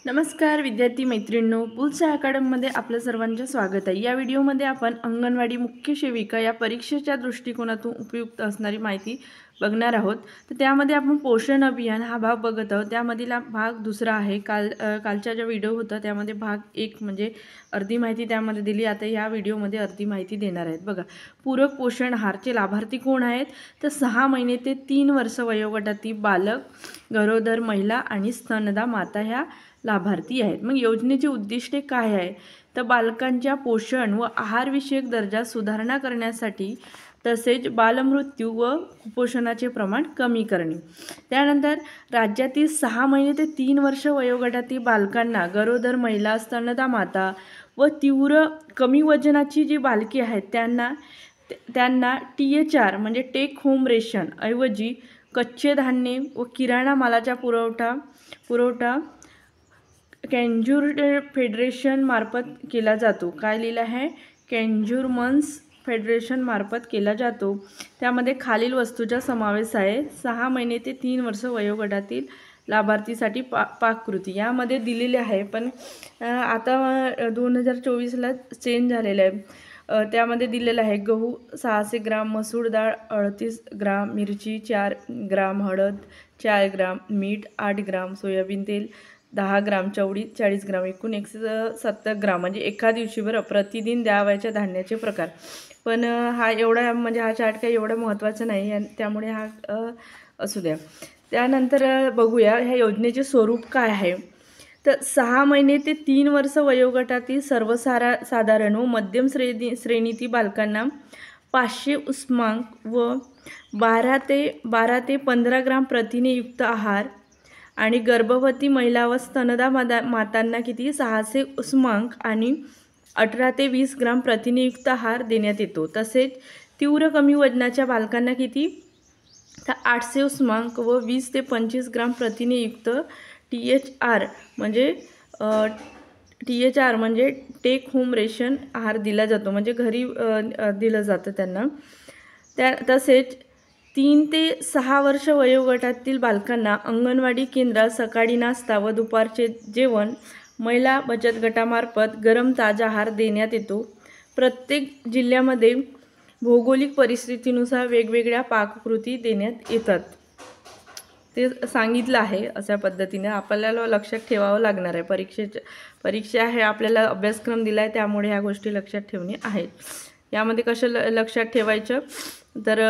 नमस्कार विद्यार्थी मैत्रिणींनो, पुलसा अकॅडमीमध्ये आपलं सर्वांचं स्वागत आहे। या व्हिडिओमध्ये आपण अंगणवाडी मुख्य सेविका या परीक्षेच्या दृष्टिकोनातून उपयुक्त असणारी माहिती बघणार आहोत। तर त्यामध्ये आपण पोषण अभियान हा भाग बघत आहोत। त्यामधील भाग दुसरा आहे। कालचा जो व्हिडिओ होता त्यामध्ये भाग 1 म्हणजे अर्धी माहिती त्यामध्ये दिली। आता या व्हिडिओमध्ये अर्धी माहिती देणार आहेत। बघा, पूरक पोषण आहारचे लाभार्थी कोण आहेत? तर 6 महिने ते 3 वर्ष वयोगटातील बालक, गरोदर महिला आणि स्तनदा माता ह्या लाभार्थी आहेत। मग योजनेचे उद्दिष्टे काय आहे? तर बालकांच्या पोषण व आहारविषयक दर्जा सुधारणा करण्यासाठी, तसेच बालमृत्यू व कुपोषणाचे प्रमाण कमी करणे। त्यानंतर राज्यातील 6 महिने ते 3 वर्ष वयोगटातील बालकांना, गरोदर महिला, स्तनदा माता व तीव्र कमी वजनाची जी बालके आहेत त्यांना THR म्हणजे टेक होम रेशन ऐवजी कच्चे धान्य व किराणा मालाचा पुरवठा कॅन्झ्युर फेडरेशन मार्फत केला जातो। काय लिहिलं आहे? कॅन्झ्युरमन्स फेडरेशन मार्फत केला जातो। त्यामध्ये खालील वस्तूचा समावेश आहे। 6 महिने ते 3 वर्ष वयोगटातील लाभार्थीसाठी पाककृती यामध्ये दिलेले आहे, पण आता 2024ला चेंज झालेलं आहे। त्यामध्ये दिलेलं आहे गहू 600 ग्राम, मसूर डाळ 38 ग्राम, मिरची 4 ग्राम, हळद 4 ग्राम, मीठ 8 ग्राम, सोयाबीन तेल 10 ग्राम, चवळी 40 ग्राम, एकूण 170 ग्राम म्हणजे एका दिवशीभर प्रतिदिन द्यावयाच्या धान्याचे प्रकार। पण हा एवढा म्हणजे हा चार्ट काही एवढा महत्त्वाचा नाही, त्यामुळे हा असू द्या। त्यानंतर बघूया ह्या योजनेचे स्वरूप काय आहे। तर 6 महिने ते 3 वर्ष वयोगटातील सर्वसाधारण व मध्यम श्रेणीतील बालकांना 500 उष्मांक व 12 ते 15 ग्राम प्रथिने युक्त आहार आणि गर्भवती महिला व स्तनदा मातांना किती 600 उष्मांक आणि 18 ते 20 ग्राम प्रथिनेयुक्त आहार देण्यात येतो। तसेच तीव्र कमी वजनाच्या बालकांना किती 800 उष्मांक व 20 ते 25 ग्राम प्रथिनेयुक्त THR म्हणजे टेक होम रेशन आहार दिला जातो, म्हणजे घरी दिलं जातं त्यांना। तसेच 3 ते 6 वर्ष वयोगटातील बालकांना अंगणवाडी केंद्रात सकाळी नाश्ता व दुपारचे जेवण महिला बचत गटामार्फत गरम ताजा आहार देण्यात येतो। प्रत्येक जिल्ह्यामध्ये भौगोलिक परिस्थितीनुसार वेगवेगळ्या पाककृती देण्यात येतात, ते सांगितलं आहे। अशा पद्धतीने आपल्याला लक्षात ठेवावं लागणार आहे। परीक्षा आहे, आपल्याला अभ्यासक्रम दिला आहे, त्यामुळे ह्या गोष्टी लक्षात ठेवणे आहेत। यामध्ये कसं लक्षात ठेवायचं, तर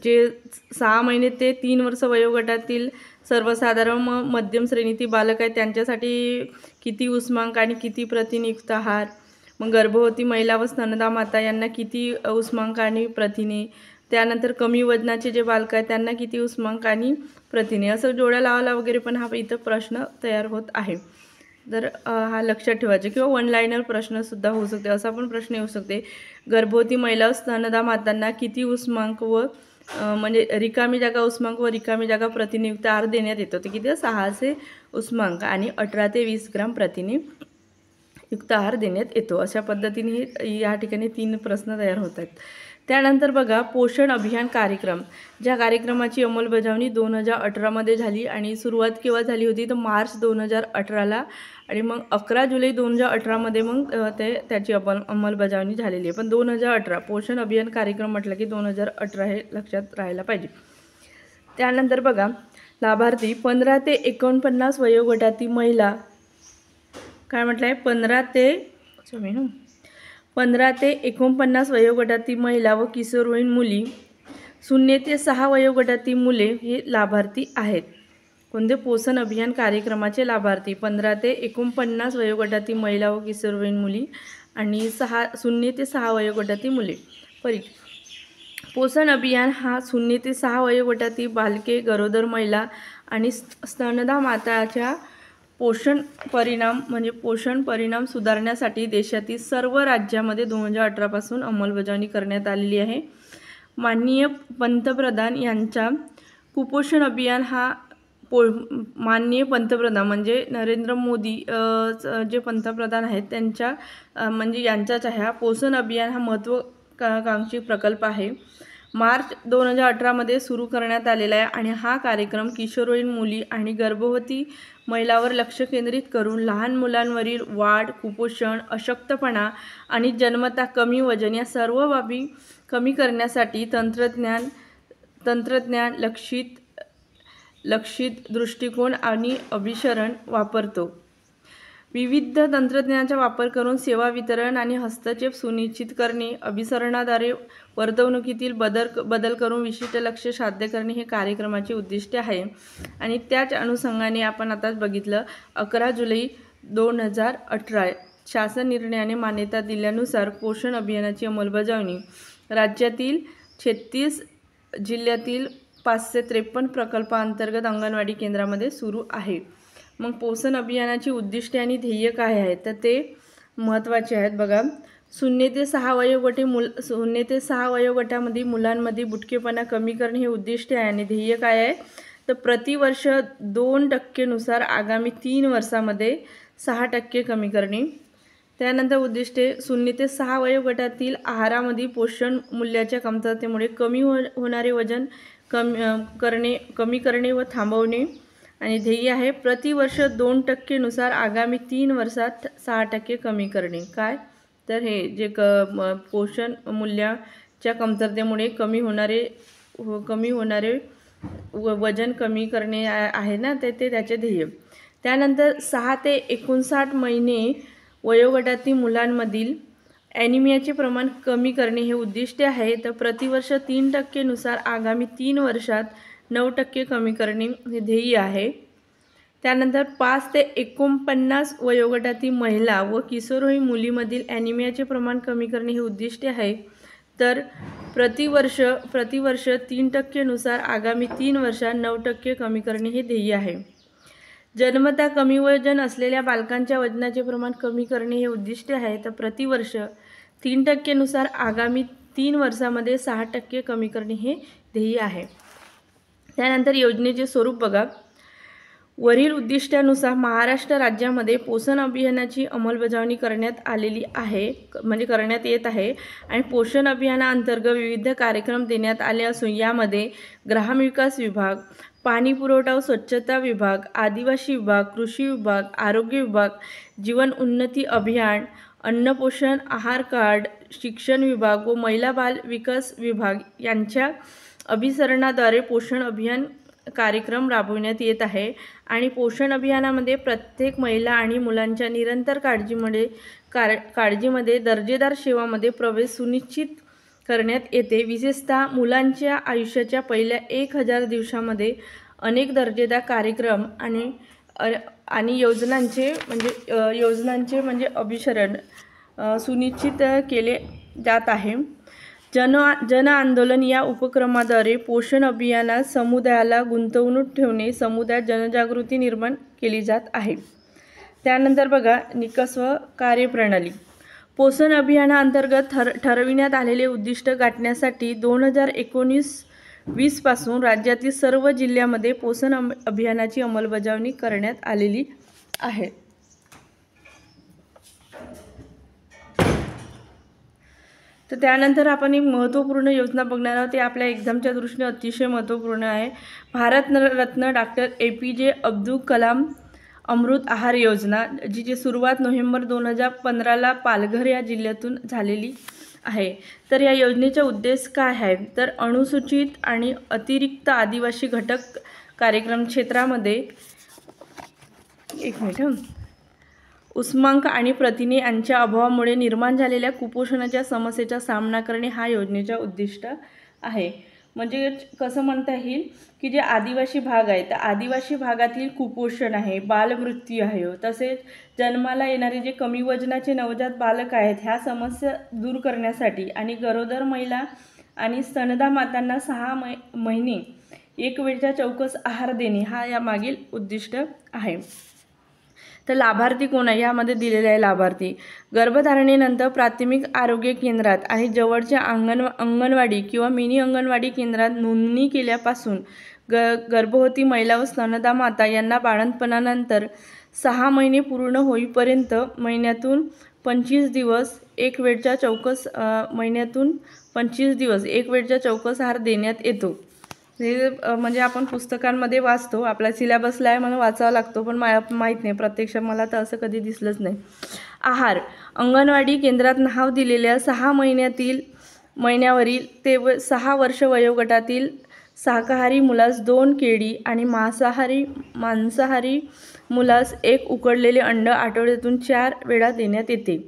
जे 6 महिने ते 3 वर्ष वयोगटातील सर्वसाधारण व मध्यम श्रेणीतील बालक आहेत त्यांच्यासाठी किती उष्मांक आणि किती प्रथिनेयुक्त आहार, मग गर्भवती महिला व स्तनदा माता यांना किती उष्मांक आणि प्रथिने, त्यानंतर कमी वजनाचे जे बालक आहेत त्यांना किती उष्मांक आणि प्रथिने, असं जोड्या लावायला वगैरे पण हा इथं प्रश्न तयार होत आहे। तर हा लक्षात ठेवायचा, किंवा वन लाईनर प्रश्नसुद्धा होऊ शकते, असा पण प्रश्न येऊ शकते। गर्भवती महिला स्तनदा मातांना किती उष्मांक व म्हणजे रिकामी जागा उष्मांक व रिकामी जागा प्रथिनेयुक्त आहार देण्यात येतो, ते किती 600 उष्मांक आणि 18 ते 20 ग्राम प्रथिने युक्त आहार देण्यात येतो। अशा पद्धतीने या ठिकाणी 3 प्रश्न तयार होत आहेत। त्यानंतर बघा, पोषण अभियान कार्यक्रम, ज्या कार्यक्रमाची अंमलबजावणी 2018मध्ये झाली आणि सुरुवात केव्हा झाली होती तर मार्च 2018ला, आणि मग 11 जुलै 2018मध्ये मग त्याची अंमलबजावणी झालेली आहे। पण 2018 पोषण अभियान कार्यक्रम म्हटलं की 2018 हे लक्षात राहायला पाहिजे। त्यानंतर बघा, लाभार्थी 15 ते 49 वयोगटातील महिला, काय म्हटलं आहे 15 ते 49 वयोगटातील महिला व किशोरवयीन मुली, 0 ते 6 वयोगटातील मुले हे लाभार्थी आहेत। कोणते? पोषण अभियान कार्यक्रमाचे लाभार्थी 15 ते 49 वयोगटातील महिला व किशोरवयीन मुली आणि 0 ते 6 वयोगटातील मुले। पोषण अभियान हा 0 ते 6 वयोगटातील बालके, गरोदर महिला आणि स्तनदा माताच्या पोषण परिणाम सुधारण्यासाठी देशातील सर्व राज्यामध्ये 2018 पासून अंमलबजावणी करण्यात आलेली आहे। माननीय पंतप्रधान यांचा कुपोषण अभियान हा माननीय पंतप्रधान म्हणजे नरेंद्र मोदी जे पंतप्रधान आहेत त्यांच्या म्हणजे यांचाच आहे। हा पोषण अभियान हा महत्त्वाकांक्षी प्रकल्प आहे। मार्च 2018मध्ये सुरू करण्यात आलेला आहे आणि हा कार्यक्रम किशोरवयीन मुली आणि गर्भवती महिलांवर लक्ष केंद्रित करून लहान मुलांवरील वाढ, कुपोषण, अशक्तपणा आणि जन्मतः कमी वजन या सर्व बाबी कमी करण्यासाठी तंत्रज्ञान लक्षित दृष्टिकोन आणि अभिसरण वापरतो. विविध तंत्रज्ञानाचा वापर करून सेवा वितरण आणि हस्तक्षेप सुनिश्चित करणे, अभिसरणाद्वारे वर्तवणुकीतील बदल करून विशिष्ट लक्ष्य साध्य करणे हे कार्यक्रमाचे उद्दिष्ट आहे. आणि त्याच अनुषंगाने आपण आताच बघितलं 11 जुलै 2018 शासन निर्णयाने मान्यता दिल्यानुसार पोषण अभियानाची अंमलबजावणी राज्यातील 36 जिल्ह्यातील 553 प्रकल्पांतर्गत अंगणवाडी केंद्रामध्ये सुरू आहे. मग पोषण अभियानाची उद्दिष्टे आणि ध्येय काय आहेत तर ते महत्त्वाचे आहेत बघा. 0 ते 6 वयोगटामध्ये मुलांमध्ये बुटकेपणा कमी करणे हे उद्दिष्ट आहे. आणि ध्येय काय आहे तर प्रतिवर्ष 2% नुसार आगामी 3 वर्षामध्ये 6% कमी करणे. त्यानंतर उद्दिष्टे 0 ते 6 वयोगटातील आहारामध्ये पोषण मूल्याच्या कमतरतेमुळे कमी होणारे वजन कमी करणे व थांबवणे. आणि ध्येय आहे प्रतिवर्ष 2% नुसार आगामी 3 वर्षात 6% कमी करणे. काय तर हे जे पोषण मूल्याच्या कमतरतेमुळे कमी होणारे वजन कमी करणे आहे ना ते त्याचे ध्येय. त्यानंतर 6 ते 59 महिने वयोगटातील मुलांमधील ॲनिमियाचे प्रमाण कमी करणे हे उद्दिष्ट आहे. तर प्रतिवर्ष 3% नुसार आगामी 3 वर्षात 9% कमी करणे हे ध्येय आहे. त्यानंतर 5 ते 49 वयोगटातील महिला व किशोरवयीन मुलीमधील ॲनिमियाचे प्रमाण कमी करणे हे उद्दिष्ट आहे. तर प्रतिवर्ष 3% नुसार आगामी 3 वर्षात 9% कमी करणे हे ध्येय आहे. जन्मतः कमी वजन असलेल्या बालकांच्या वजनाचे प्रमाण कमी करणे हे उद्दिष्ट आहे. तर प्रतिवर्ष 3% नुसार आगामी 3 वर्षामध्ये 6% कमी करणे हे ध्येय आहे. त्यानंतर योजनेचे स्वरूप बघा. वरील उद्दिष्टानुसार महाराष्ट्र राज्यामध्ये पोषण अभियानाची अंमलबजावणी करण्यात आलेली आहे करण्यात येत आहे. आणि पोषण अभियानाअंतर्गत विविध कार्यक्रम देण्यात आले असून यामध्ये ग्रामविकास विभाग, पाणी पुरवठा व स्वच्छता विभाग, आदिवासी विभाग, कृषी विभाग, आरोग्य विभाग, जीवन उन्नती अभियान, अन्न पोषण आहार कार्ड, शिक्षण विभाग व महिला बाल विकास विभाग यांच्या अभिसरणाद्वारे पोषण अभियान कार्यक्रम राबविण्यात येत आहे. आणि पोषण अभियानामध्ये प्रत्येक महिला आणि मुलांच्या निरंतर काळजीमध्ये दर्जेदार सेवामध्ये प्रवेश सुनिश्चित करण्यात येते. विशेषतः मुलांच्या आयुष्याच्या पहिल्या 1000 दिवसामध्ये अनेक दर्जेदार कार्यक्रम आणि योजनांचे अभिसरण सुनिश्चित केले जात आहे. जन आंदोलन या उपक्रमाद्वारे पोषण अभियानात समुदायाला गुंतवणूक ठेवणे, समुदायात जनजागृती निर्माण केली जात आहे. त्यानंतर बघा निकष व कार्यप्रणाली. पोषण अभियानाअंतर्गत ठरविण्यात आलेले उद्दिष्ट गाठण्यासाठी 2019-20 पासून राज्यातील सर्व जिल्ह्यामध्ये पोषण अभियानाची अंमलबजावणी करण्यात आलेली आहे. तर त्यानंतर आपण एक महत्त्वपूर्ण योजना बघणार आहोत. ते आपल्या एक्झामच्या दृष्टीने अतिशय महत्त्वपूर्ण आहे. भारतरत्न डॉक्टर APJ अब्दुल कलाम अमृत आहार योजना, जिची सुरुवात नोव्हेंबर 2015ला पालघर या जिल्ह्यातून झालेली आहे. तर या योजनेचा उद्देश काय आहे तर अनुसूचित आणि अतिरिक्त आदिवासी घटक कार्यक्रम क्षेत्रामध्ये उष्मांक आणि प्रथिने यांच्या अभावामुळे निर्माण झालेल्या कुपोषणाच्या समस्येचा सामना करणे हा योजनेचा उद्दिष्ट आहे. म्हणजे कसं म्हणता येईल की जे आदिवासी भाग आहे तर आदिवासी भागातील कुपोषण आहे, बालमृत्यू आहे, तसेच जन्माला येणारे जे कमी वजनाचे नवजात बालक आहेत ह्या समस्या दूर करण्यासाठी आणि गरोदर महिला आणि स्तनदा मातांना 6 महिने एक वेळचा चौकस आहार देणे हा यामागील उद्दिष्ट आहे. तर लाभार्थी कोण आहे यामध्ये दिलेले आहे. लाभार्थी गर्भधारणेनंतर प्राथमिक आरोग्य केंद्रात आणि जवळच्या अंगणवाडी किंवा मिनी अंगणवाडी केंद्रात नोंदणी केल्यापासून गर्भवती महिला व स्तनदा माता यांना बाळंतपणानंतर 6 महिने पूर्ण होईपर्यंत महिन्यातून 25 दिवस एक वेळचा चौकस महिन्यातून 25 दिवस एक वेळचा चौकस आहार देण्यात येतो. हे म्हणजे आपण पुस्तकांमध्ये वाचतो, आपला सिलेबसला आहे म्हणून वाचावा लागतो, पण माहीत नाही प्रत्यक्षात मला तर असं कधी दिसलंच नाही. आहार अंगणवाडी केंद्रात नाव दिलेल्या 6 महिन्यावरील ते 6 वर्ष वयोगटातील शाकाहारी मुलास 2 केळी आणि मांसाहारी मुलास 1 उकडलेले अंड आठवड्यातून 4 वेळा देण्यात येते.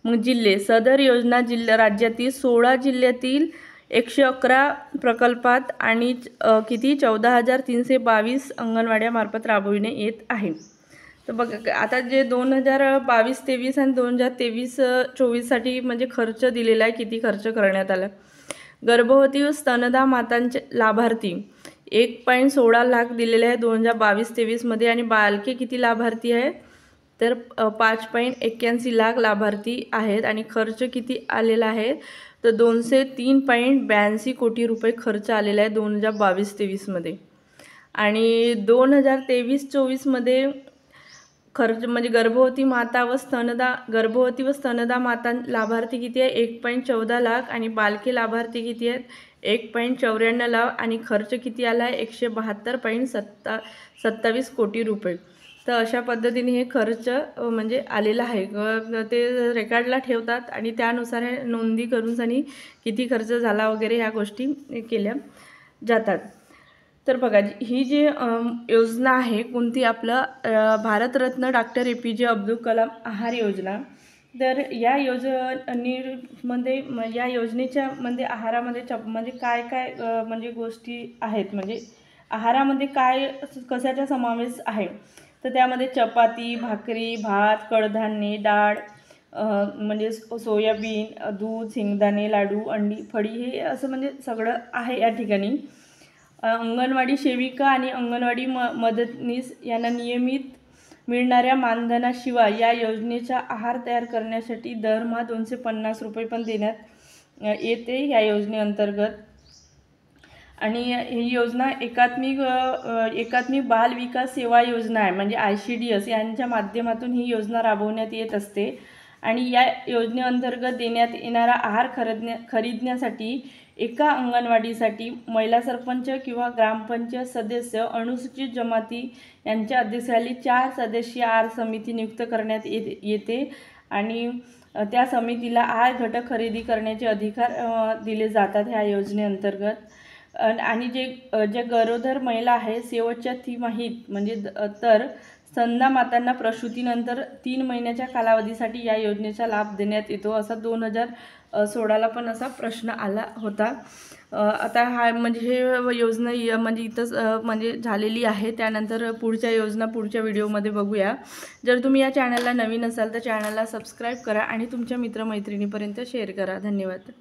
मग जिल्हे सदर योजना राज्यातील 16 जिल्ह्यातील 111 प्रकल्पात आणि किती 14,322 अंगणवाड्यामार्फत राबविण्यात येत आहे. तर बघा आता जे 2022-23 आणि 2023-24साठी म्हणजे खर्च दिलेला आहे, किती खर्च करण्यात आला. गर्भवती व स्तनदा मातांचे लाभार्थी 1.16 लाख दिलेले आहे 2022-23मध्ये आणि बालके किती लाभार्थी आहे तर 5.81 लाख लाभार्थी आहेत आणि खर्च किती आलेला आहे तर 203.82 कोटी रुपये खर्च आलेला आहे 2022-23मध्ये. आणि 2023-24मध्ये खर्च म्हणजे गर्भवती व स्तनदा माता लाभार्थी किती आहे 1.14 लाख आणि बालके लाभार्थी किती आहेत 1.94 लाख आणि खर्च किती आला आहे 172.27 कोटी रुपये. तर अशा पद्धतीने हे खर्च म्हणजे आलेला आहे. ते रेकॉर्डला ठेवतात आणि त्यानुसार हे नोंदी करून किती खर्च झाला वगैरे ह्या गोष्टी केल्या जातात. तर बघा ही जी योजना आहे कोणती आपलं भारतरत्न डॉक्टर APJ अब्दुल कलाम आहार योजना. तर या योजनेमध्ये या योजनेच्या म्हणजे आहारामध्ये म्हणजे काय काय म्हणजे गोष्टी आहेत, म्हणजे आहारामध्ये काय कशाचा समावेश आहे तर त्यामध्ये चपाती, भाकरी, भात, कडधान्ये, डाळ म्हणजे सोयाबीन, दूध, शेंगदाणे, लाडू, अंडी, फळी हे असं म्हणजे सगळं आहे या ठिकाणी. अंगणवाडी सेविका आणि अंगणवाडी मदतनीस यांना नियमित मिळणाऱ्या मानधनाशिवाय या योजनेचा आहार तयार करण्यासाठी दरमहा 250 रुपये पण देण्यात येते या योजनेअंतर्गत. आणि ही योजना एकात्मिक बाल विकास सेवा योजना आहे म्हणजे ICDS यांच्या माध्यमातून ही योजना राबवण्यात येत असते. आणि या योजनेअंतर्गत देण्यात येणारा आहार खरीदण्यासाठी एका अंगणवाडीसाठी महिला सरपंच किंवा ग्रामपंचायत सदस्य अनुसूचित जमाती यांच्या अध्यक्षाखाली 4 सदस्यीय आहार समिती नियुक्त करण्यात येते आणि त्या समितीला आहार घटक खरेदी करण्याचे अधिकार दिले जातात ह्या योजनेअंतर्गत. आणि जे गरोदर महिला आहे शेवटच्या तिमाहीत म्हणजे तर स्तनदा मातांना प्रसूतीनंतर 3 महिन्याच्या कालावधीसाठी या योजनेचा लाभ देण्यात येतो असा 2016ला पण असा प्रश्न आला होता. आता हा म्हणजे हे योजना म्हणजे इथंच म्हणजे झालेली आहे. त्यानंतर पुढच्या योजना पुढच्या व्हिडिओमध्ये बघूया. जर तुम्ही या चॅनलला नवीन असाल तर चॅनलला सबस्क्राईब करा आणि तुमच्या मित्रमैत्रिणीपर्यंत शेअर करा. धन्यवाद.